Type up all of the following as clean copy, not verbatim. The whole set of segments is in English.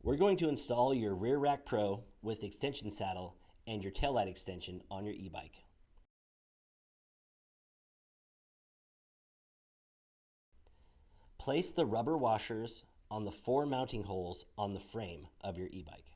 We're going to install your Rear Rack Pro with extension saddle and your taillight extension on your e-bike. Place the rubber washers on the 4 mounting holes on the frame of your e-bike.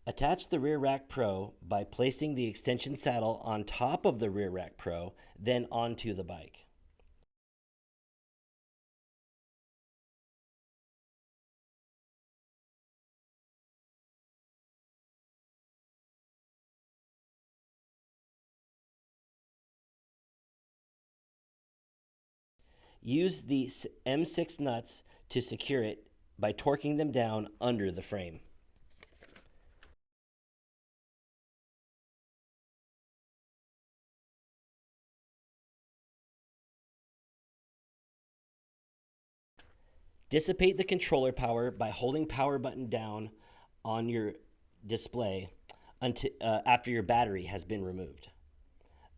Attach the Rear Rack Pro by placing the extension saddle on top of the Rear Rack Pro, then onto the bike. Use the M6 nuts to secure it by torquing them down under the frame. Dissipate the controller power by holding power button down on your display after your battery has been removed.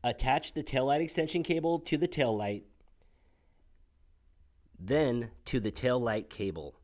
Attach the taillight extension cable to the taillight, then to the taillight cable.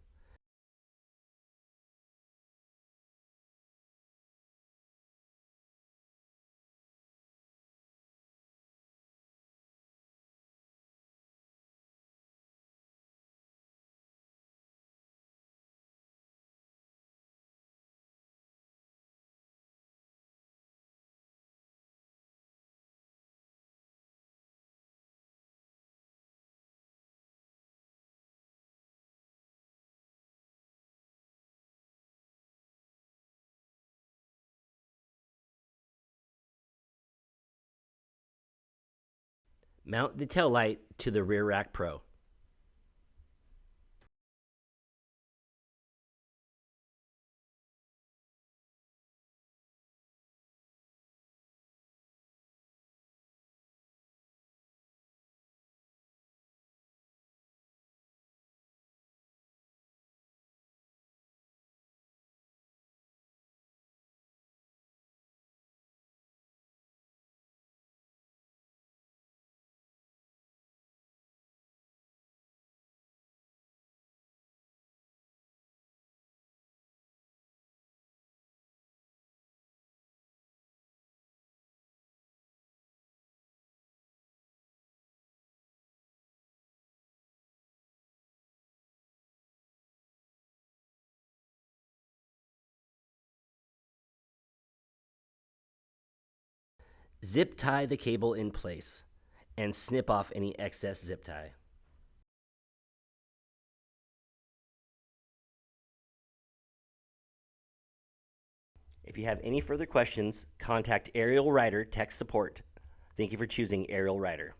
Mount the taillight to the Rear Rack Pro. Zip tie the cable in place and snip off any excess zip tie. If you have any further questions, contact Ariel Rider Tech Support. Thank you for choosing Ariel Rider.